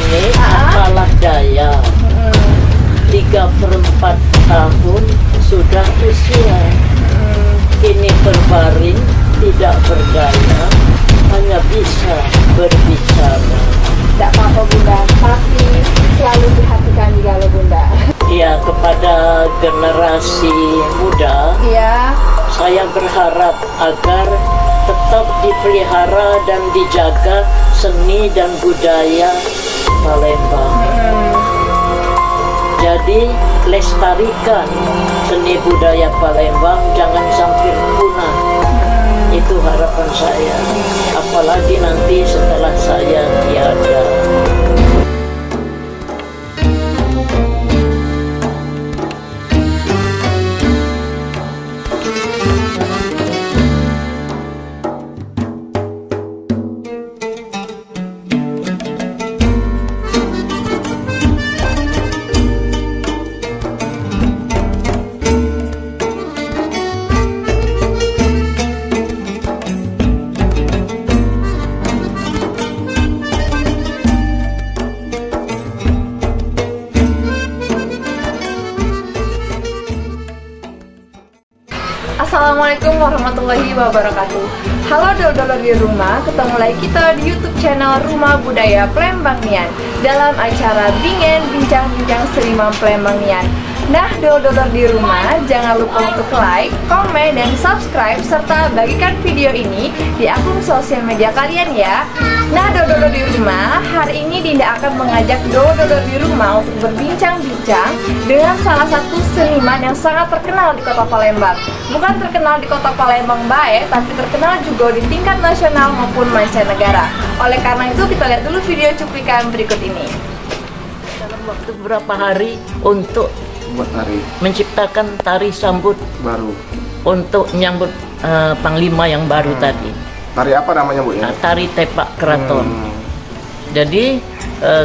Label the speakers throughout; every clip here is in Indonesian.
Speaker 1: ini apalah daya. 3/4 tahun sudah usia. Kini berbaring, tidak berdaya, hanya bisa berbicara.
Speaker 2: Tidak apa-apa Bunda, tapi selalu perhatikan juga loh Bunda.
Speaker 1: Ya, kepada generasi muda,
Speaker 2: Iya.
Speaker 1: saya berharap agar tetap dipelihara dan dijaga seni dan budaya Palembang. Jadi lestarikan seni budaya Palembang, jangan sampai punah. Itu harapan saya. Apalagi nanti setelah saya tiada.
Speaker 2: Assalamualaikum warahmatullahi wabarakatuh. Halo dodol di rumah, ketemu lagi kita di YouTube channel Rumah Budaya Palembang dalam acara Bingen Bincang-Bincang Seniman Palembang. Nah, dodol di rumah, jangan lupa untuk like, komen, dan subscribe serta bagikan video ini di akun sosial media kalian ya. Nah, dodol di rumah, hari ini Dinda akan mengajak dodol di rumah untuk berbincang-bincang dengan salah satu seniman yang sangat terkenal di Kota Palembang. Bukan terkenal di Kota Palembang baik, tapi terkenal juga di tingkat nasional maupun mancanegara. Oleh karena itu, kita lihat dulu video cuplikan berikut ini.
Speaker 1: Dalam waktu berapa hari untuk
Speaker 3: buat tari
Speaker 1: menciptakan tari sambut
Speaker 3: baru
Speaker 1: untuk menyambut Panglima yang baru tadi.
Speaker 3: Tari apa namanya Bu ya?
Speaker 1: Nah, tari tepak keraton. Jadi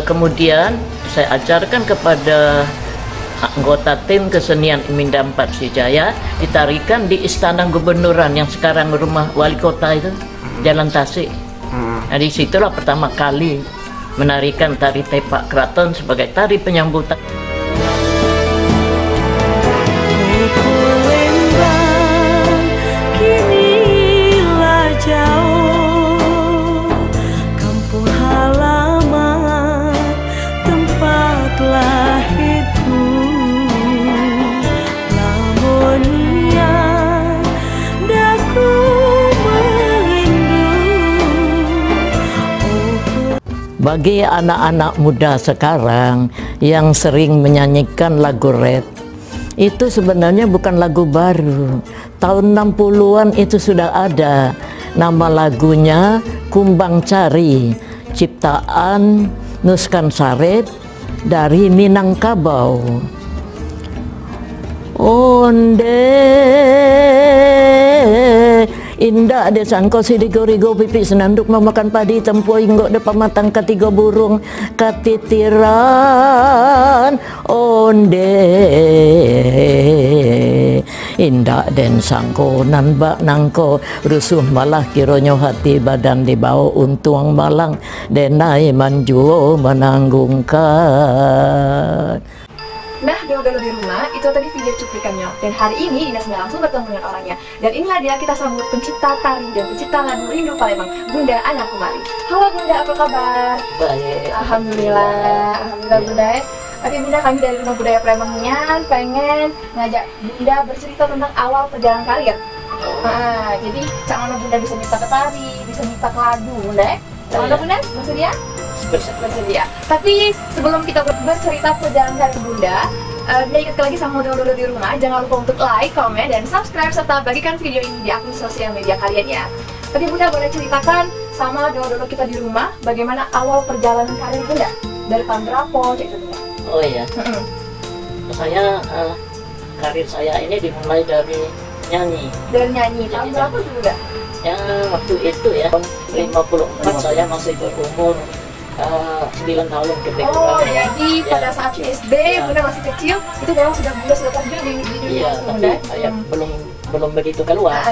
Speaker 1: kemudian saya ajarkan kepada anggota tim kesenian Minda 4 Sijaya, ditarikan di Istana Gubernuran yang sekarang rumah wali kota itu, Jalan Tasik. Nah, disitulah pertama kali menarikan tari tepak keraton sebagai tari penyambutan. Bagi anak-anak muda sekarang yang sering menyanyikan lagu rap, itu sebenarnya bukan lagu baru. Tahun 60-an itu sudah ada. Nama lagunya Kumbang Cari, ciptaan Nuskan Saret dari Minangkabau. Onde indah desan ko sidigo-rigo pipi senanduk memakan padi tempo inggok depan matang ketiga burung katitiran onde indah den sangko nan bak nangko rusuh malah kironyo hati badan dibawa untuang malang denai manjuo menanggungkan.
Speaker 2: Nah, dodol di rumah, itu tadi video cuplikannya. Dan hari ini Dinda sedang langsung bertemu dengan orangnya. Dan inilah dia, kita sambut pencipta tari dan pencipta lagu Rindu Palembang, Bunda Ana Kumari. Halo Bunda, apa kabar?
Speaker 1: Baik.
Speaker 2: Alhamdulillah. Alhamdulillah Bunda. Oke Bunda, kami dari Rumah Budaya Palembang pengen ngajak Bunda bercerita tentang awal perjalanan karir. Jadi, cak mana Bunda bisa nyipta tari, bisa nyipta lagu Bunda. Cak mana Bunda? Bersedia? Bersedia. Tapi sebelum kita bercerita perjalanan karir Bunda, ingat lagi sama dodol di rumah, jangan lupa untuk like, komen, dan subscribe serta bagikan video ini di akun sosial media kalian ya. Tadi Bunda boleh ceritakan sama dodol kita di rumah bagaimana awal perjalanan karir Bunda dari tahun berapa gitu Bunda?
Speaker 1: Oh iya. Saya karir saya ini dimulai dari nyanyi.
Speaker 2: Dari nyanyi. Tahun berapa tuh Bunda?
Speaker 1: Ya waktu itu ya 54 saya masih berumur 9 tahun ketika.
Speaker 2: Oh, jadi pada saat SD Bunda masih kecil, itu memang Bunda sudah terjun di dunia
Speaker 1: Bunda. Saya belum begitu keluar.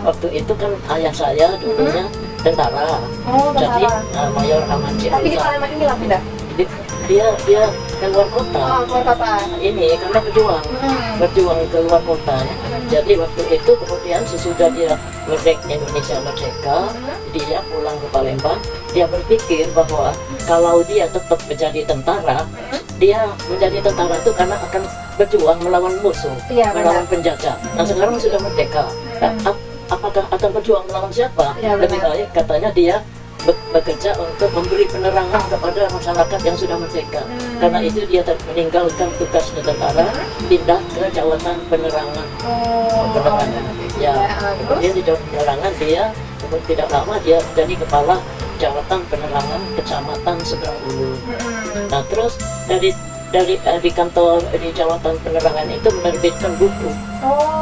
Speaker 1: Waktu itu kan ayah saya dulunya tentara.
Speaker 2: Oh,
Speaker 1: jadi Mayor Aman Cipta.
Speaker 2: Tapi di Palembang ini lah Bunda.
Speaker 1: dia keluar kota.
Speaker 2: Oh, keluar kota.
Speaker 1: Ini karena berjuang keluar kota. Jadi waktu itu kemudian sesudah dia Indonesia merdeka, dia pulang ke Palembang. Dia berpikir bahwa kalau dia tetap menjadi tentara, dia menjadi tentara itu karena akan berjuang melawan musuh, melawan penjajah. Nah sekarang sudah merdeka, apakah akan berjuang melawan siapa? Lebih baik katanya dia bekerja untuk memberi penerangan kepada masyarakat yang sudah merdeka. Karena itu dia meninggalkan tugas tentara, pindah ke jawatan penerangan. Ya, kemudian di jawatan penerangan dia tidak lama dia jadi kepala jawatan penerangan kecamatan Seberang Ulu. Nah terus di kantor di jawatan penerangan itu menerbitkan buku,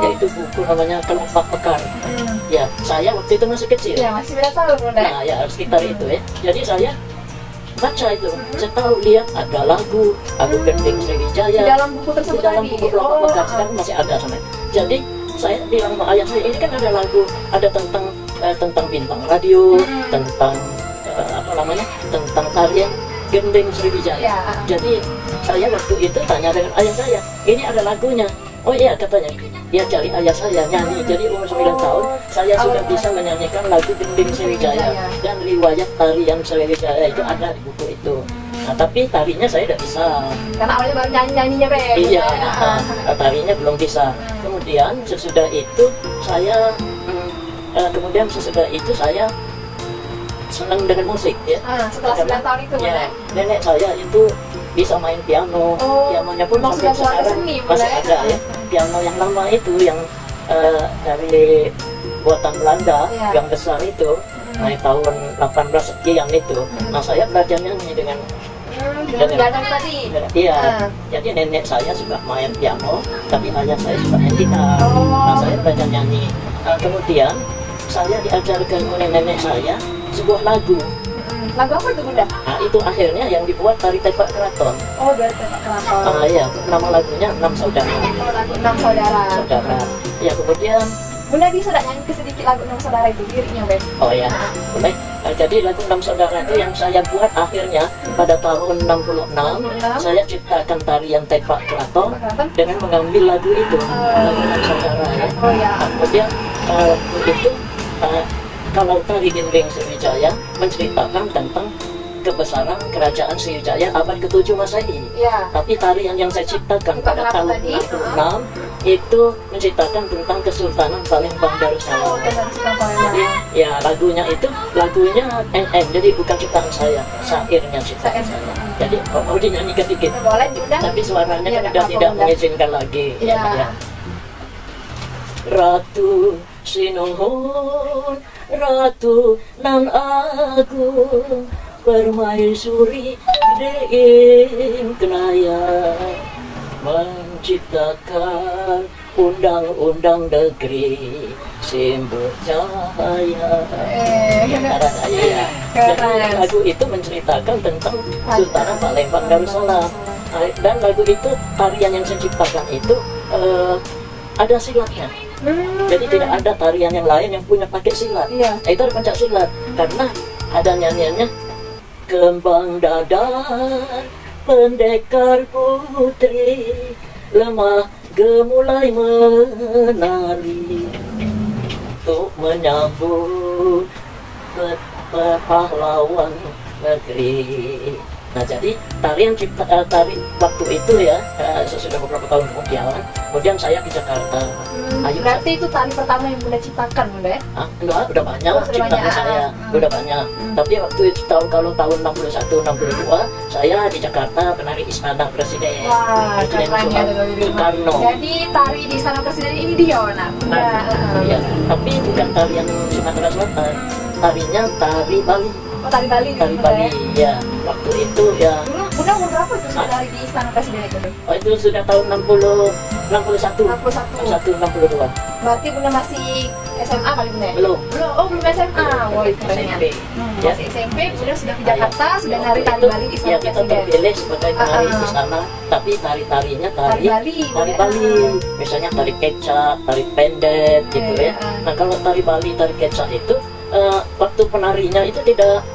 Speaker 1: yaitu buku namanya Kelopak Mekar. Ya, saya waktu itu masih kecil.
Speaker 2: Ya, masih berapa tahun, Bunda?
Speaker 1: Nah, ya sekitar itu ya. Jadi saya baca itu, saya tahu lihat ada lagu Gending Sriwijaya.
Speaker 2: Di dalam buku tersebut
Speaker 1: di dalam buku Kelopak Mekar sekarang masih ada sampai. Jadi saya bilang sama ayah saya, ini kan ada lagu, ada tentang bintang radio, tentang tentang tarian Gending Sriwijaya. Jadi saya waktu itu tanya dengan ayah saya, ini ada lagunya. Oh iya katanya, ya cari ayah saya nyanyi. Jadi umur 9 tahun saya sudah bisa menyanyikan lagu Gending Sriwijaya, dan riwayat tarian Sriwijaya itu ada di buku itu. Nah tapi tarinya saya tidak bisa,
Speaker 2: karena awalnya baru nyanyinya
Speaker 1: iya, tarinya belum bisa. Kemudian sesudah itu saya senang dengan musik ya.
Speaker 2: Setelah 9 tahun itu
Speaker 1: ya, nenek saya itu bisa main piano, pianonya pun sampai sekarang masih ada ya. Piano yang lama itu yang dari buatan Belanda, yang besar itu, tahun 18 sekian itu. Nah saya belajar nyanyi dengan
Speaker 2: tadi.
Speaker 1: Iya, jadi nenek saya suka main piano, tapi ayah saya suka main gitar. Nah saya belajar nyanyi. Kemudian saya diajarkan oleh nenek saya sebuah lagu.
Speaker 2: Lagu apa itu, Bunda?
Speaker 1: Nah itu akhirnya yang dibuat Tari Tepak Keraton.
Speaker 2: Oh, dari Tepak Keraton.
Speaker 1: Iya, nama lagunya Enam Saudara.
Speaker 2: Oh, lagu Enam Saudara.
Speaker 1: Ya kemudian
Speaker 2: Bunda bisa tak nyanyi sedikit lagu Enam Saudara itu, liriknya, Ben?
Speaker 1: Oh ya, boleh. Jadi lagu Enam Saudara itu yang saya buat akhirnya pada tahun 66 saya ciptakan tarian Tepak Keraton dengan mengambil lagu itu, lagu Enam Saudara ya. Kemudian itu kalau tari Gending Sriwijaya menceritakan tentang kebesaran kerajaan Sriwijaya abad ke-7 Masehi. Tapi tarian yang saya ciptakan pada tahun 66 itu menceritakan tentang Kesultanan Palembang Darussalam. Jadi ya lagunya NN, jadi bukan ciptaan saya, syairnya ciptaan saya. Jadi mau dinyanyikan dikit.
Speaker 2: Boleh, Bunda.
Speaker 1: Tapi suaranya sudah tidak mengizinkan lagi. Ya. Ratu Sinuhun, Ratu nan agung, permaisuri deing kenaya, menciptakan undang-undang negeri simbol cahaya. Jadi lagu itu menceritakan tentang Sultanan Palembang Darussalam. Dan lagu itu, tarian yang saya ciptakan itu ada silatnya. Jadi tidak ada tarian yang lain yang punya pakai silat. Itu ada pencak silat, karena ada nyanyiannya kembang dadar pendekar putri lemah gemulai menari untuk menyambut pahlawan negeri. Nah jadi tari waktu itu ya, sesudah beberapa tahun kemudian saya ke Jakarta.
Speaker 2: Berarti itu tari pertama yang Bunda ciptakan, Bunda ya?
Speaker 1: Enggak, udah banyak ciptaan saya, udah banyak. Tapi waktu itu tahun 61-62 saya di Jakarta penari Istana Presiden. Presiden Soekarno.
Speaker 2: Jadi tari di Istana Presiden ini dia,
Speaker 1: Iya, tapi bukan tarian Sumatera Selatan, tarinya tari Bali.
Speaker 2: Oh, tari Bali.
Speaker 1: Tari Bali, ya. Waktu itu ya.
Speaker 2: Bunda umur berapa itu tari di Istana Presiden itu?
Speaker 1: Oh, itu sudah tahun 61-62.
Speaker 2: Berarti Bunda masih SMA kali, Bunda?
Speaker 1: Belum.
Speaker 2: Oh, belum SMA. Wah, itu
Speaker 1: SMP.
Speaker 2: Masih SMP, Bunda sudah ke Jakarta, sudah nari tari Bali di Istana
Speaker 1: Presiden.
Speaker 2: Presiden.
Speaker 1: Kita terpilih sebagai penari istana, tapi tari-tarinya tari Bali. Misalnya tari kecak, tari pendek gitu ya. Nah, kalau tari Bali, tari kecak itu waktu penarinya itu tidak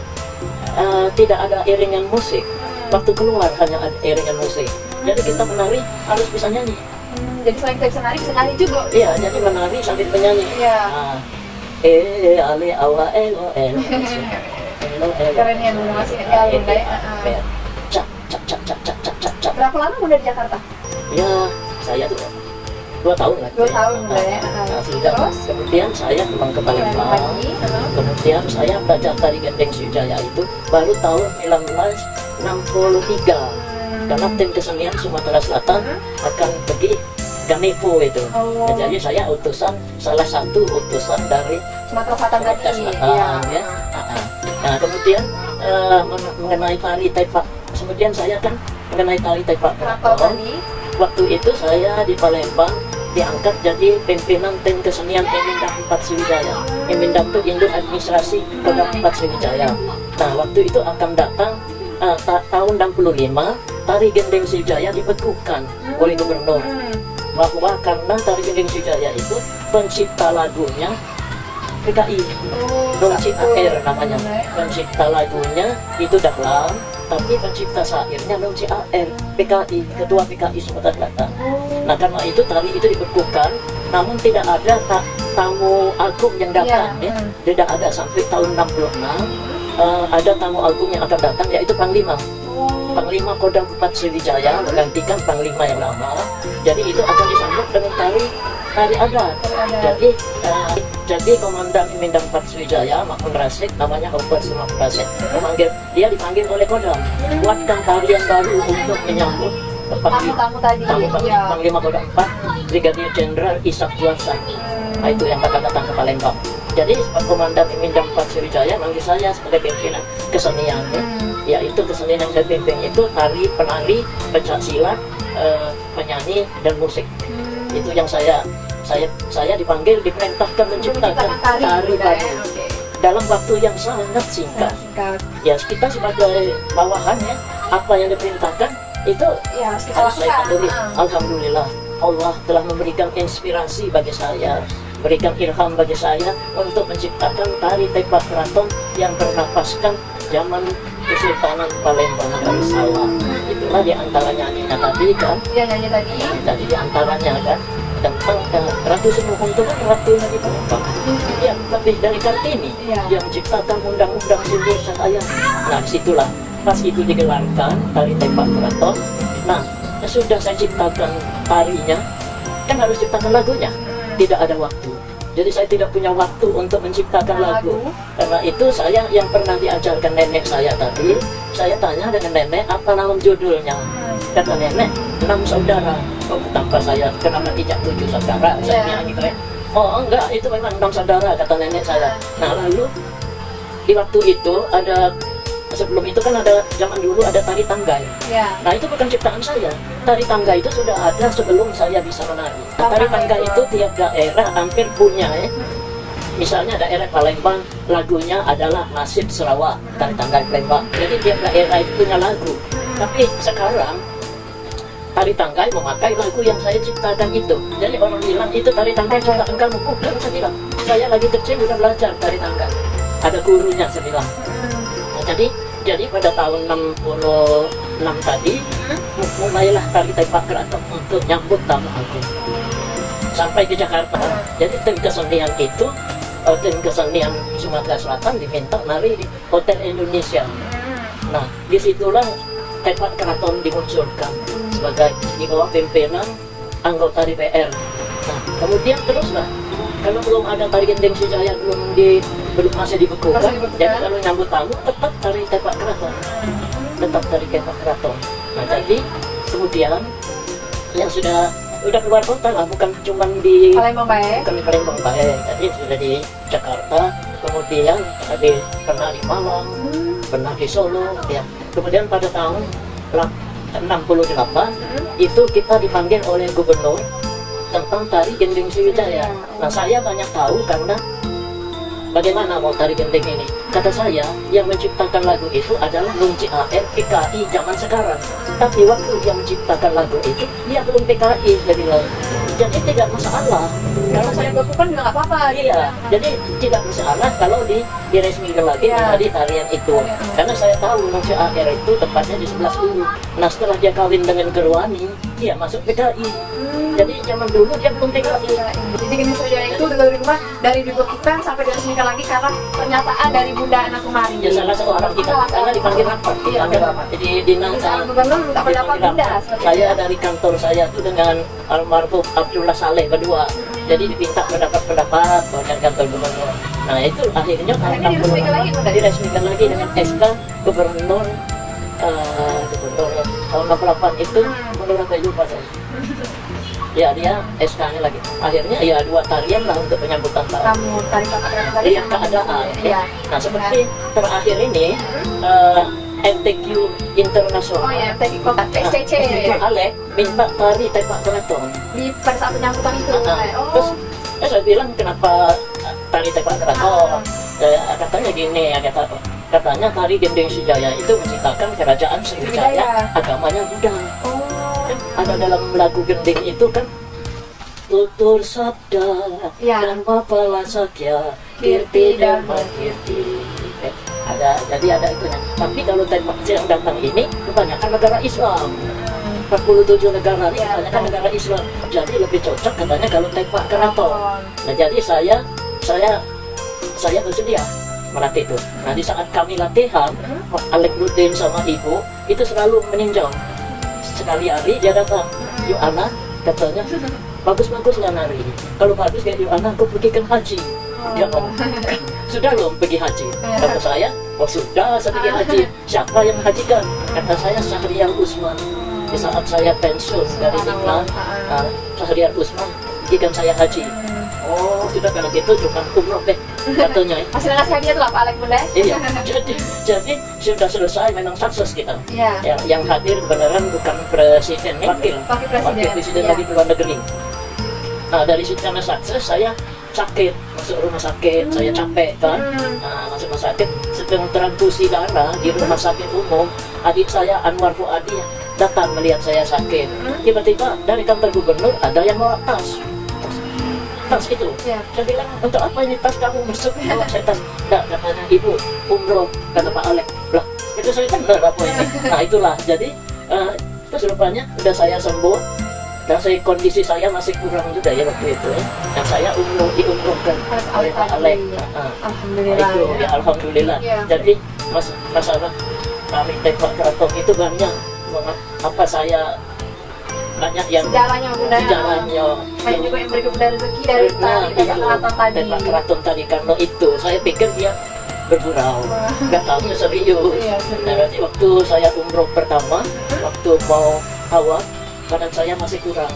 Speaker 1: ada iringan musik. waktu keluar hanya ada iringan musik. Jadi kita menari harus bisa nyanyi.
Speaker 2: Jadi selain kita bisa nari, bisa nyanyi juga.
Speaker 1: Iya, jadi menari sambil menyanyi.
Speaker 2: Iya.
Speaker 1: Nah, ale awa elo elo.
Speaker 2: Keren ya Bunda, masih ingat ya Bunda ya.
Speaker 1: Cak cak cak cak cak cak cak cak.
Speaker 2: Berapa lama Bunda di Jakarta?
Speaker 1: Ya, saya tuh 2 tahun lah.
Speaker 2: 2 tahun Bunda ya.
Speaker 1: Nah, sudah.
Speaker 2: Terus?
Speaker 1: Kemudian saya pulang ke Palembang.
Speaker 2: Lagi.
Speaker 1: Kemudian saya belajar tari gendeng Sriwijaya itu baru tahun 1963. Karena tim kesenian Sumatera Selatan akan pergi Ganevo itu.
Speaker 2: Oh.
Speaker 1: Jadi saya salah satu utusan dari
Speaker 2: Sumatera Selatan tadi.
Speaker 1: Selatan, ya. Nah, kemudian mengenai tari tepak, kemudian saya kan mengenai tari tepak keraton. Waktu itu saya di Palembang diangkat jadi pimpinan tim kesenian Emindam 4 Sriwijaya. Emindam itu induk administrasi Kodam 4 Sriwijaya. Nah, waktu itu akan datang tahun 65 tari gendeng Sriwijaya dibekukan oleh gubernur. Bahwa karena tari gendeng Sriwijaya itu pencipta lagunya PKI, Nongsi AR namanya. Pencipta lagunya itu Dahlan, tapi pencipta syairnya Nongsi AR, PKI, ketua PKI Sumatera Selatan. Nah, karena itu tari itu dibekukan, namun tidak ada tamu agung yang datang, ya. Tidak ada sampai tahun 66 ada tamu agung yang akan datang, yaitu Panglima. Panglima Kodam 4 Sriwijaya menggantikan Panglima yang lama. Jadi itu akan disambut dengan tari adat. Jadi Komandan Emindam 4 Sriwijaya, Makmun Rasyid, namanya Hubert Sumak Rasyid, dipanggil oleh Kodam, buatkan tarian baru untuk menyambut
Speaker 2: tamu tadi.
Speaker 1: Panglima Kodam 4, Brigadir Jenderal Ishak Juwarsa. Nah, itu yang bakal datang ke Palembang. Jadi Komandan Emindam 4 Sriwijaya manggil saya sebagai pimpinan kesenian, yaitu kesenian yang saya pimpin itu tari, penari, pencak silat, penyanyi dan musik. Itu yang saya dipanggil, diperintahkan menciptakan tari baru dalam waktu yang sangat singkat. Ya, kita sebagai bawahannya, apa yang diperintahkan itu harus saya patuhi. Alhamdulillah, Allah telah memberikan inspirasi bagi saya, berikan ilham bagi saya untuk menciptakan tari tepak keraton yang bernapaskan zaman Kesultanan Palembang Darussalam. Itulah diantara nyanyinya tadi kan.
Speaker 2: Iya, nyanyi tadi.
Speaker 1: Tadi diantaranya kan tentang Ratu Semuhun itu kan ratunya di Palembang. Ya, lebih dari Kartini yang menciptakan undang-undang Sumber Cahaya. Nah, disitulah pas itu digelarkan tari tepak keraton. Nah, sudah saya ciptakan tarinya, kan harus ciptakan lagunya. Tidak ada waktu. Jadi saya tidak punya waktu untuk menciptakan lagu. Karena itu saya yang pernah diajarkan nenek saya tadi, saya tanya dengan nenek apa nama judulnya. Kata nenek, 6 saudara. Oh, tanpa saya, kenapa tidak 7 saudara? Saya bilang gitu ya. Oh enggak, itu memang 6 saudara, kata nenek saya. Nah, lalu di waktu itu ada, sebelum itu kan ada, zaman dulu ada tari tanggai. Nah, itu bukan ciptaan saya. Tari tanggai itu sudah ada sebelum saya bisa menari. Tari tanggai itu tiap daerah hampir punya, ya. Misalnya daerah Palembang, lagunya adalah Nasib Sarawak, tari tanggai Palembang. Jadi tiap daerah itu punya lagu. Tapi sekarang tari tanggai memakai lagu yang saya ciptakan itu. Jadi orang bilang itu tari tanggai ciptaan kamu. Bukan, saya bilang. Saya lagi kecil sudah belajar tari tanggai. Ada gurunya, saya bilang. Nah, jadi pada tahun 66 tadi mulailah tari tepak keraton untuk nyambut tamu agung sampai ke Jakarta. Jadi tim kesenian itu, tim kesenian Sumatera Selatan diminta nari di Hotel Indonesia. Nah, disitulah tepak keraton dimunculkan sebagai di bawah pimpinan anggota DPR. Nah, kemudian teruslah, kalau belum ada tari gendeng Sriwijaya, belum masih dibekukan, jadi kalau nyambut tamu tetap tari tepak keraton, tetap tari tepak keraton. Nah, jadi kemudian yang sudah keluar kota lah, bukan cuma di
Speaker 2: Palembang baik,
Speaker 1: jadi sudah di Jakarta, kemudian pernah di Malang, pernah di Solo, ya. Kemudian pada tahun 68 itu kita dipanggil oleh gubernur tentang tari gendeng Sriwijaya. Nah, saya banyak tahu karena bagaimana mau tari gendeng ini. kata saya yang menciptakan lagu itu adalah Nung CAR PKI zaman sekarang. Tapi waktu yang menciptakan lagu itu dia belum PKI, dia bilang. Jadi tidak masalah
Speaker 2: Kalau saya lakukan juga nggak apa-apa.
Speaker 1: iya, jadi tidak masalah kalau diresmikan lagi menjadi tarian itu. Karena saya tahu Nung CAR itu tepatnya di 11 Ulu. Nah setelah dia kawin dengan Gerwani, dia masuk PKI. Jadi zaman dulu dia belum PKI.
Speaker 2: Jadi gini saja itu dari rumah dari dulu kita sampai diresmikan lagi karena pernyataan dari Bunda Ana Kumari.
Speaker 1: Ya salah seorang kita karena dipanggil rapat. Jadi dinas
Speaker 2: Gubernur minta pendapat Bunda.
Speaker 1: saya dari kantor saya itu dengan almarhum Abdullah Saleh berdua. Jadi diminta pendapat dari kantor gubernur. Nah itu akhirnya diresmikan lagi dengan SK gubernur tahun 88 itu menurut saya lupa saya. Ya dia SK-nya lagi. Akhirnya ya 2 tarian lah untuk penyambutan tahun.
Speaker 2: Kamu tarik tadi
Speaker 1: Iya keadaan.
Speaker 2: Iya.
Speaker 1: Nah seperti terakhir ini MTQ Internasional.
Speaker 2: Oh ya, tadi kota SCC.
Speaker 1: Itu Alek minta tari tembak keraton.
Speaker 2: Di pada saat penyambutan itu.
Speaker 1: Terus saya bilang kenapa tari tembak keraton? Katanya gini, katanya tari Gendeng Sujaya itu menciptakan kerajaan Sriwijaya, agamanya Buddha. Ada dalam lagu Gendeng itu kan tutur sabda dan mapala sakya kirti dan kirti. Jadi ada itunya. Tapi kalau tembak yang datang ini kebanyakan negara Islam. 47 negara ini kebanyakan negara Islam. Jadi lebih cocok katanya kalau tembak keraton. Nah jadi saya bersedia melatih itu. Nah di saat kami latihan, Alek Nurdin sama ibu itu selalu meninjau. Sekali hari dia datang, yuk anak, katanya bagus-bagus lah nari. Kalau bagus kayak yuk anak, aku pergi haji. Dia ngomong, sudah belum pergi haji? Kata saya, oh sudah, saya pergi haji. Siapa yang hajikan? Kata saya, Syahriar Usman. Di saat saya pensiun dari Diklat, Syahriar Usman pergikan saya haji. Oh sudah kalau gitu cuma umroh deh katanya.
Speaker 2: Masih ngasih hadiah tuh lah Pak Alek Bunda.
Speaker 1: Iya, jadi sudah selesai memang sukses kita. Yang hadir beneran bukan presiden, wakil presiden lagi di luar negeri. Nah dari situ karena sukses saya sakit, masuk rumah sakit, saya capek kan. Nah, masuk rumah sakit sedang transfusi darah di rumah sakit umum. Adik saya Anwar Fuadi datang melihat saya sakit. Tiba-tiba dari kantor gubernur ada yang bawa tas itu. Saya bilang, untuk apa ini tas kamu masuk? Saya tas, enggak, katanya ibu umroh, kata Pak Alek. Lah, itu saya benar apa ini? Nah itulah, jadi terus rupanya udah saya sembuh. Dan kondisi saya masih kurang juga ya waktu itu ya. Dan saya diumrohkan oleh Pak Alek.
Speaker 2: Alhamdulillah.
Speaker 1: Itu ya alhamdulillah. Jadi masalah kami tembak keraton itu banyak. Apa saya banyak yang
Speaker 2: sejarahnya Bunda. Banyak juga yang beri kepada rezeki dari tari tembak keraton tadi.
Speaker 1: Tembak keraton tadi karena itu saya pikir dia bergurau, nggak tahunya serius. Nah, berarti waktu saya umroh pertama, waktu mau awal badan saya masih kurang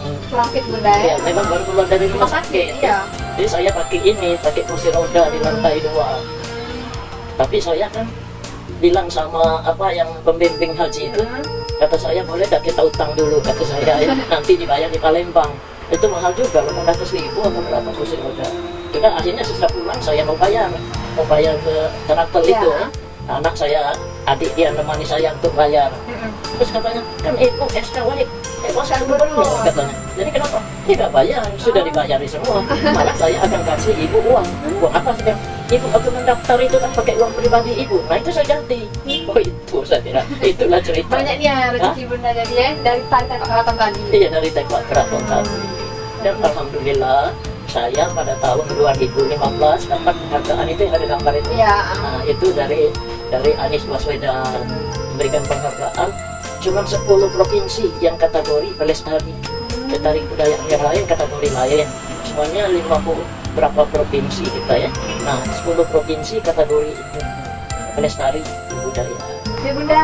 Speaker 2: fit Bunda ya.
Speaker 1: Memang baru keluar dari rumah sakit. Jadi saya pakai kursi roda di lantai 2. Tapi saya kan bilang sama yang pembimbing haji itu, kata saya boleh tak kita utang dulu, kata saya ya, nanti dibayar di Palembang. Itu mahal juga, 800.000 atau berapa kursi roda. Juga akhirnya setelah pulang saya mau bayar ke travel itu. Anak saya, adik dia nemani saya untuk bayar. Terus katanya, kan ibu SK wali, SK gubernur katanya. Jadi kenapa? Tidak bayar, sudah dibayari semua. Malah saya akan kasih ibu uang. Uang apa sih? Ibu aku mendaftar itu kan pakai uang pribadi ibu. Nah itu saya ganti. Oh itu saya kira. Itulah cerita.
Speaker 2: Banyak nih rezeki Bunda jadi ya dari tari tembak keraton tadi.
Speaker 1: Iya dari tembak keraton tadi. Dan alhamdulillah saya pada tahun 2015 dapat penghargaan itu yang ada gambar itu. Nah itu dari Anies Baswedan memberikan penghargaan. Cuma 10 provinsi yang kategori pelestari. Tari budaya yang lain kategori lain. Semuanya 50 berapa provinsi kita ya. Nah 10 provinsi kategori itu pelestari budaya.
Speaker 2: Ya Bunda,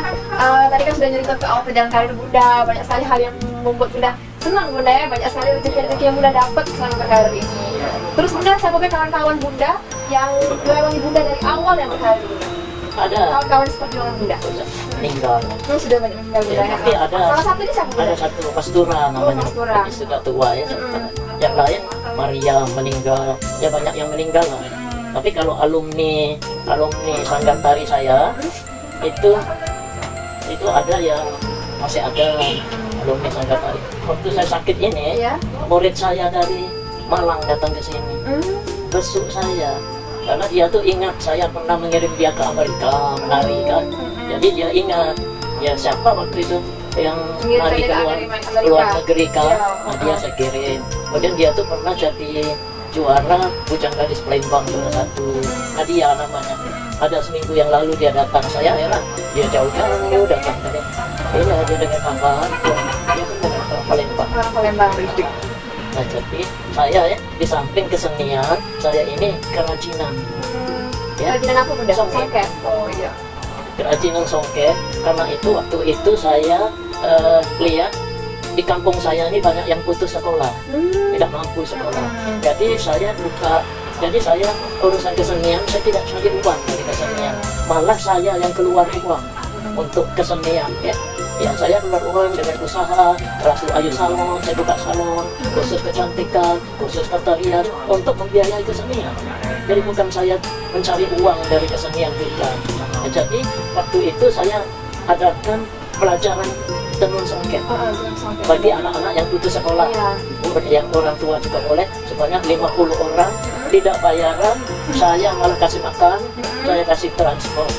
Speaker 2: tadi kan sudah cerita ke awal perjalanan karir Bunda, banyak sekali hal yang membuat Bunda senang Bunda ya, banyak sekali rezeki-rezeki yang Bunda dapat selama berkarir ini. Terus Bunda, siapa kawan-kawan Bunda yang melalui Bunda dari awal yang berkarir Bunda?
Speaker 1: Ada
Speaker 2: kawan-kawan seperti orang Bunda
Speaker 1: meninggal.
Speaker 2: Sudah banyak meninggal Bunda ya.
Speaker 1: Tapi ada
Speaker 2: salah satu ini siapa Bunda?
Speaker 1: Ada satu Pastura namanya. Tapi sudah tua ya. Yang lain Maria meninggal. Ya banyak yang meninggal lah. Tapi kalau alumni alumni sanggar tari saya itu ada yang masih ada alumni sanggar tari. Waktu saya sakit ini, murid saya dari Malang datang ke sini, besuk saya karena dia tuh ingat saya pernah mengirim dia ke Amerika menari kan. Jadi dia ingat ya siapa waktu itu yang nari ke luar negeri kan, nah, dia saya kirim. Kemudian dia tuh pernah jadi juara Bujang Gadis Palembang juara 1. Nadia namanya. Ada seminggu yang lalu dia datang, saya heran dia jauh-jauh datang dari ini aja dengan tambahan dia tuh dengan orang Palembang.
Speaker 2: Orang Palembang.
Speaker 1: Nah, jadi saya ya di samping kesenian saya ini kerajinan. Ya.
Speaker 2: Kerajinan apa Bunda? Songket. Oh iya.
Speaker 1: Kerajinan songket, karena itu waktu itu saya lihat di kampung saya ini banyak yang putus sekolah, tidak mampu sekolah. Jadi saya urusan kesenian saya tidak cari uang dari kesenian, malah saya yang keluar uang untuk kesenian ya. Ya saya keluar uang dengan usaha Rasu Ayu Salon, saya buka salon khusus kecantikan, khusus tarian untuk membiayai kesenian. Jadi bukan saya mencari uang dari kesenian juga. Ya, jadi waktu itu saya adakan pelajaran tenun songket bagi anak-anak yang putus sekolah, yang orang tua juga boleh, sebanyak 50 orang, tidak bayaran, saya malah kasih makan, saya kasih transport.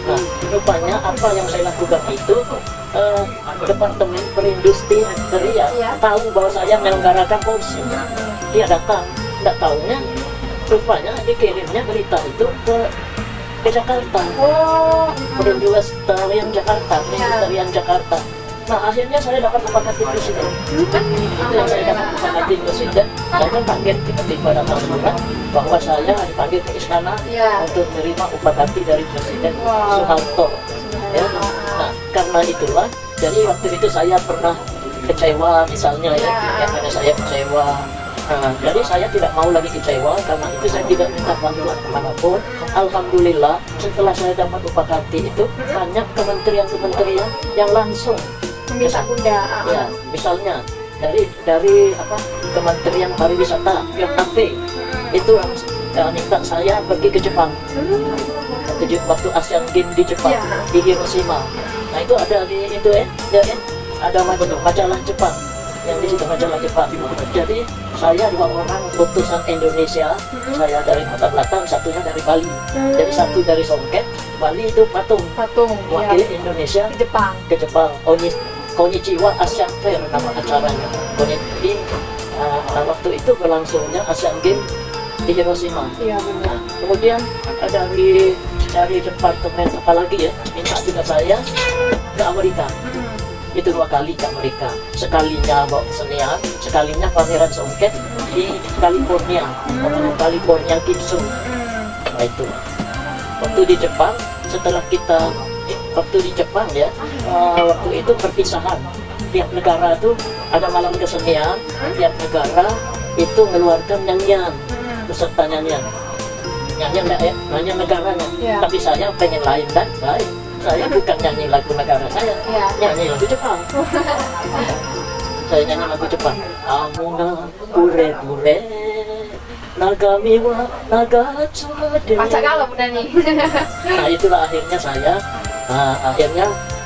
Speaker 1: Nah, rupanya apa yang saya lakukan itu, Departemen Perindustrian tahu bahwa saya menyelenggarakan kursus. Dia datang, tidak tahunya, rupanya dikirimnya berita itu ke Jakarta. Perindustrian Jakarta. Nah, akhirnya saya dapat upakati presiden. Itu yang saya dapat upakati presiden. Saya kan kaget tiba-tiba datang surat bahwa saya dipanggil ke istana untuk menerima upakati dari Presiden Soeharto. Ya. Nah, karena itulah, jadi waktu itu saya pernah kecewa misalnya ya, karena saya kecewa. Nah, jadi saya tidak mau lagi kecewa, karena itu saya tidak minta bantuan kemanapun. Alhamdulillah, setelah saya dapat upakati itu, banyak kementerian-kementerian yang langsung
Speaker 2: meminta Bunda.
Speaker 1: Ya, misalnya dari Kementerian Pariwisata, KAP, itu minta saya pergi ke Jepang. Waktu Asian Games di Jepang, di Hiroshima. Nah, itu ada di itu ada majalah Jepang. Yang di situ majalah Jepang. Jadi saya 2 orang utusan Indonesia, saya dari kota Batam, satunya dari Bali. Jadi satu dari Songket, Bali itu patung wakil Indonesia ke Jepang. Konnichiwa Asian Fair nama acaranya. Waktu itu berlangsungnya Asian Games di Hiroshima. Nah, kemudian ada dari departemen apalagi ya, minta juga saya ke Amerika. Itu 2 kali ke Amerika, sekalinya bawa kesenian, sekalinya pameran songket di California, California Kids Show. Nah, itu waktu di Jepang, waktu di Jepang ya, waktu itu perpisahan, tiap negara tuh ada malam kesenian, tiap negara itu mengeluarkan nyanyian, peserta nyanyian negaranya. Tapi saya pengen lain dan baik. Saya bukan nyanyi lagu negara saya, nyanyi lagu Jepang. Saya nyanyi lagu Jepang. Amuna pure nagami wa nagachode.
Speaker 2: Macam kalau Bunda nih.
Speaker 1: Nah, itulah akhirnya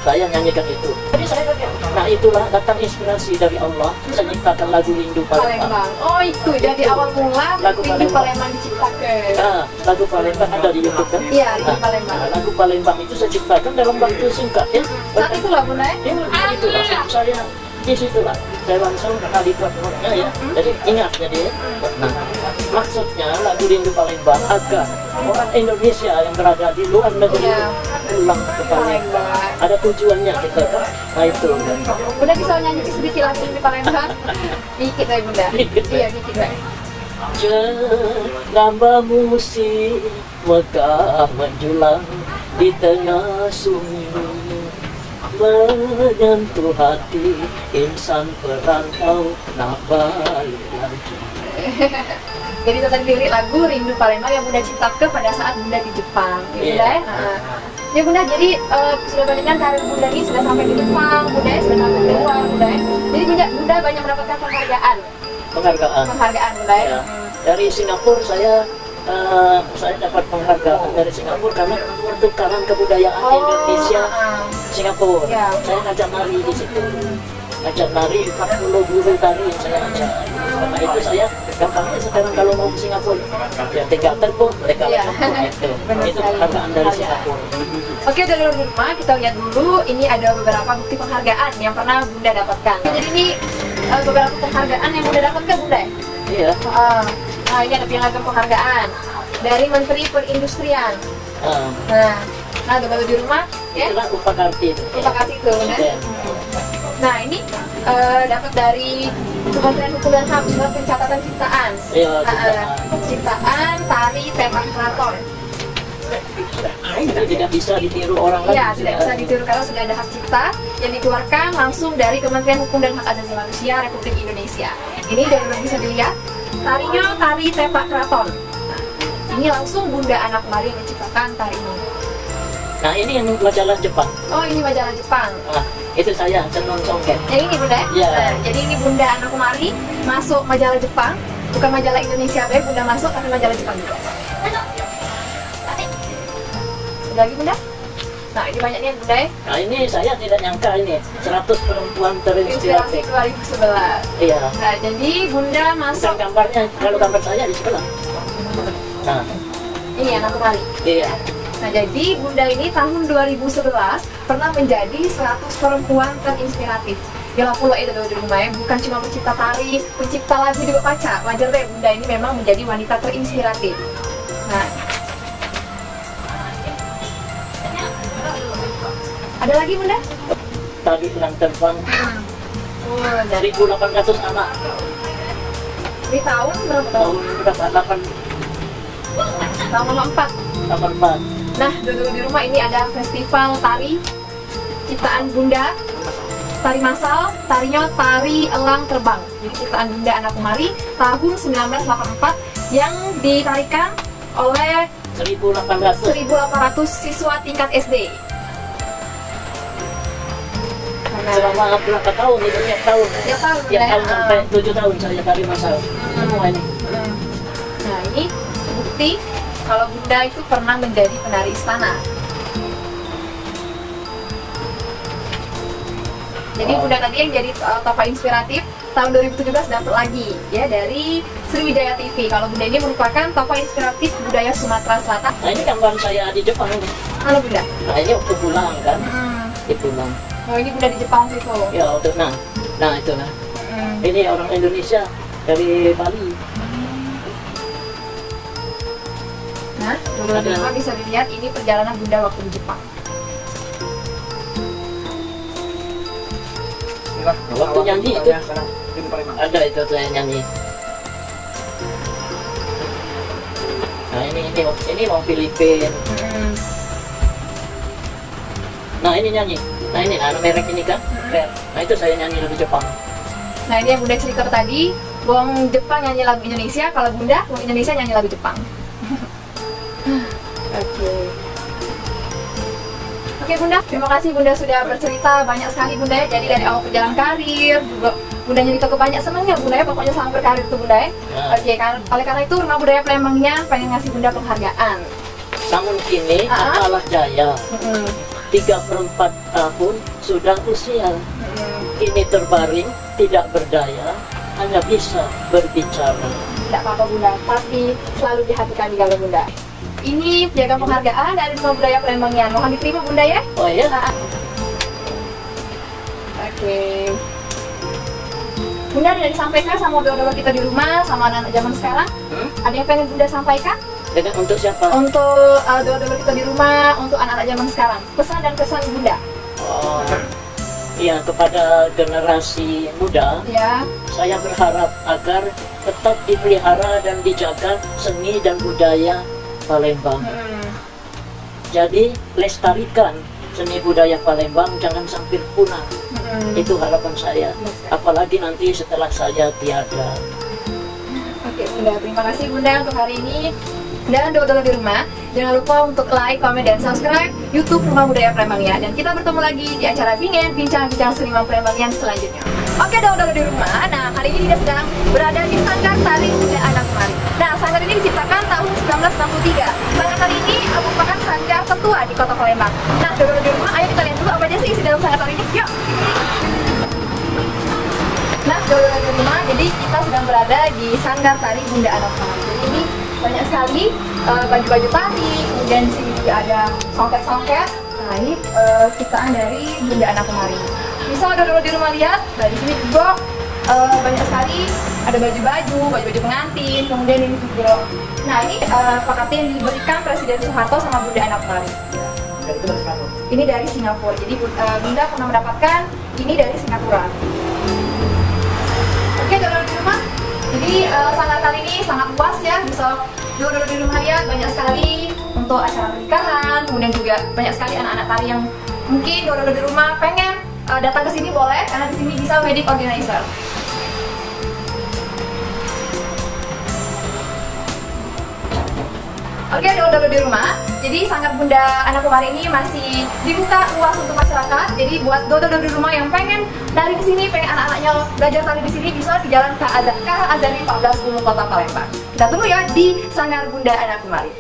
Speaker 1: saya nyanyikan itu. Jadi saya kaget. Nah, itulah datang inspirasi dari Allah. Saya ciptakan lagu Rindu Palembang.
Speaker 2: Oh, itu jadi awal mula lagu Rindu Palembang diciptakan.
Speaker 1: Nah, lagu Palembang ada di YouTube kan?
Speaker 2: Iya, Rindu Palembang.
Speaker 1: Nah, lagu Palembang itu saya ciptakan dalam waktu singkat ya.
Speaker 2: Saat itulah Bunda.
Speaker 1: Itulah saya di situlah saya langsung kenal di platformnya ya. Jadi ingat jadi. Nah, maksudnya lagu Rindu Palembang agar orang Indonesia yang berada di luar negeri pulang ke Palembang. Ada tujuannya kita kan. Nah, itu.
Speaker 2: Bunda bisa nyanyi sedikit lagu Rindu Palembang? Dikit aja Bunda. Iya, dikit aja.
Speaker 1: Nambah musik megah menjulang di tengah sunyi, menyentuh hati insan perantau nabalik lagi.
Speaker 2: Jadi itu tadi lirik lagu Rindu Palembang yang Bunda ciptakan pada saat Bunda di Jepang, ya Bunda ya? Ya Bunda, jadi sudah banyak kan karir Bunda ini sudah sampai di Jepang, Bunda ya, sudah sampai di luar, Bunda ya. Jadi Bunda banyak mendapatkan penghargaan Bunda ya.
Speaker 1: Dari Singapura saya saya dapat penghargaan dari Singapura karena pertukaran kebudayaan Indonesia Singapura. Saya ngajak nari di situ, ngajak nari 40 guru tari yang saya ajak. Karena itu saya gampangnya sekarang kalau mau ke Singapura ya tinggal telepon mereka itu penghargaan dari Singapura.
Speaker 2: Oke, dari rumah kita lihat dulu. Ini ada beberapa bukti penghargaan yang pernah Bunda dapatkan. Jadi ini beberapa penghargaan yang Bunda dapatkan, Bunda.
Speaker 1: Iya.
Speaker 2: Nah, ini ada piagam penghargaan dari Menteri Perindustrian. Nah, kalau di rumah ya.
Speaker 1: Itulah Upakarti itu.
Speaker 2: Upakarti itu, Bunda. Nah, ini dapat dari Kementerian Hukum dan HAM, surat pencatatan ciptaan.
Speaker 1: Iya,
Speaker 2: ciptaan tari tepak keraton.
Speaker 1: Itu tidak bisa ditiru orang lain.
Speaker 2: Iya, tidak bisa ditiru karena sudah ada hak cipta yang dikeluarkan langsung dari Kementerian Hukum dan Hak Asasi Manusia Republik Indonesia. Ini dari bisa dilihat, tarinya tari tepak keraton. Nah, ini langsung Bunda Anak Mari yang menciptakan tari ini.
Speaker 1: Nah, ini yang majalah Jepang.
Speaker 2: Oh, ini majalah Jepang.
Speaker 1: Nah, itu saya Cenong Songket.
Speaker 2: Yang ini Bunda?
Speaker 1: Iya.
Speaker 2: Nah, jadi ini Bunda Anak Mari masuk majalah Jepang, bukan majalah Indonesia, Bunda masuk tapi majalah Jepang juga. Lagi Bunda? Nah, ini banyaknya Bunda ya.
Speaker 1: Nah, ini saya tidak nyangka ini 100 perempuan terinspirasi.
Speaker 2: 2011.
Speaker 1: Iya.
Speaker 2: Nah, jadi Bunda masuk.
Speaker 1: Bukan gambarnya, kalau gambar saya di sebelah. Nah,
Speaker 2: ini Anak Mari.
Speaker 1: iya.
Speaker 2: Nah, jadi Bunda ini tahun 2011 pernah menjadi 100 perempuan terinspiratif. Gila pula itu di rumah ya, bukan cuma pencipta tari, pencipta lagu juga pacar. Wajar deh, Bunda ini memang menjadi wanita terinspiratif. Nah, ada lagi Bunda?
Speaker 1: Tadi bilang terbang.
Speaker 2: Dari
Speaker 1: 1.800 anak.
Speaker 2: di tahun berapa tahun?
Speaker 1: Tahun berapa?
Speaker 2: 4.
Speaker 1: Tahun 4.
Speaker 2: Nah, dulu di rumah ini ada festival tari ciptaan Bunda, tari massal, tarinya tari elang terbang. Jadi ciptaan Bunda Anak Mari tahun 1984 yang ditarikan oleh
Speaker 1: 1.800
Speaker 2: siswa tingkat SD.
Speaker 1: selama berapa tahun itu tiap tahun?
Speaker 2: Tiap tahun,
Speaker 1: Tiap
Speaker 2: ya.
Speaker 1: tahun sampai 7 tahun saya tari massal. Semua ini.
Speaker 2: Nah, ini bukti kalau Bunda itu pernah menjadi penari istana. Jadi Bunda tadi yang jadi tokoh inspiratif tahun 2017 dapat lagi ya dari Sriwijaya TV. Kalau Bunda ini merupakan tokoh inspiratif budaya Sumatera Selatan.
Speaker 1: Nah, ini gambar saya di Jepang ini.
Speaker 2: Halo Bunda.
Speaker 1: Nah, ini waktu pulang kan? Di pulang.
Speaker 2: Oh, ini Bunda di Jepang situ.
Speaker 1: Ya, waktu nah itulah. Ini orang Indonesia dari Bali.
Speaker 2: Nah, dulu bisa dilihat ini perjalanan Bunda waktu di Jepang.
Speaker 1: Waktu nyanyi itu ada itu saya nyanyi. Nah, ini mau Filipina. Nah, ini nyanyi. Nah, ini merek ini kan. Nah, itu saya nyanyi lagu Jepang.
Speaker 2: Nah, ini yang Bunda cerita tadi, Wong Jepang nyanyi lagu Indonesia, kalau Bunda Wong Indonesia nyanyi lagu Jepang. Oke Bunda, terima kasih Bunda sudah bercerita banyak sekali Bunda ya. Jadi dari awal perjalanan karir juga Bunda nyerita ke banyak senangnya Bunda ya, pokoknya selama berkarir tuh Bunda ya. Oke, oleh karena itu Rumah Budaya Palembangnya pengen ngasih Bunda penghargaan.
Speaker 1: Namun kini kalah jaya. 3/4 tahun sudah usia. Kini terbaring, tidak berdaya, hanya bisa berbicara.
Speaker 2: Tidak apa-apa Bunda, tapi selalu di hati kami kalau Bunda. Ini piagam penghargaan dari Rumah Budaya Palembangnya. Mohon diterima Bunda ya.
Speaker 1: Oh iya?
Speaker 2: Oke. Bunda ada disampaikan sama doa-doa kita di rumah, sama anak-anak zaman sekarang. Ada yang pengen Bunda sampaikan?
Speaker 1: Dengan untuk siapa?
Speaker 2: Untuk doa-doa kita di rumah, untuk anak-anak zaman sekarang. Pesan dan kesan Bunda.
Speaker 1: Oh, iya, kepada generasi muda,
Speaker 2: Ya.
Speaker 1: saya berharap agar tetap dipelihara dan dijaga seni dan budaya Palembang. Jadi lestarikan seni budaya Palembang, jangan sampai punah. Itu harapan saya. Apalagi nanti setelah saya tiada.
Speaker 2: Oke Bunda, terima kasih Bunda untuk hari ini. Dan doa-doa di rumah, jangan lupa untuk like, komen, dan subscribe YouTube Rumah Budaya Palembangnya. Dan kita bertemu lagi di acara Bingen, bincang-bincang seniman Palembangnya selanjutnya. Oke dodol di rumah, nah kali ini kita sedang berada di Sanggar Tari Bunda Anak Kemari. Nah, sanggar ini diciptakan tahun 1963. Sanggar tari ini merupakan sanggar tertua di Kota Palembang. Nah, dodol di rumah, ayo kita lihat dulu apa aja sih isi dalam sanggar tari ini. Yuk! Nah, dodol di rumah, jadi kita sedang berada di Sanggar Tari Bunda Anak Kemari. Jadi ini banyak sekali baju-baju tari, kemudian di sini juga ada songket-songket terkait ciptaan dari Bunda Anak Kemari. Bisa dodol di rumah lihat, nah di sini juga banyak sekali ada baju-baju pengantin, kemudian ini juga. Nah ini plakat yang diberikan Presiden Soeharto sama Bunda Anak Kemari. Ini dari Singapura, jadi Bunda pernah mendapatkan ini dari Singapura. Oke, dodol di rumah. Jadi sanggar tari ini sangat luas ya, bisa dodol di rumah lihat banyak sekali untuk acara pernikahan, kemudian juga banyak sekali anak-anak tari yang mungkin dodol di rumah pengen datang ke sini boleh, karena di sini bisa wedding organizer. Oke, dodol di rumah. Jadi Sanggar Bunda Anak Kemari ini masih dibuka luas untuk masyarakat. Jadi buat dodol di rumah yang pengen tari di sini, pengen anak-anaknya belajar tari di sini, bisa di Jalan KH Azhari 14 Gunung Kota Palembang. Kita tunggu ya di Sanggar Bunda Anak Kemari.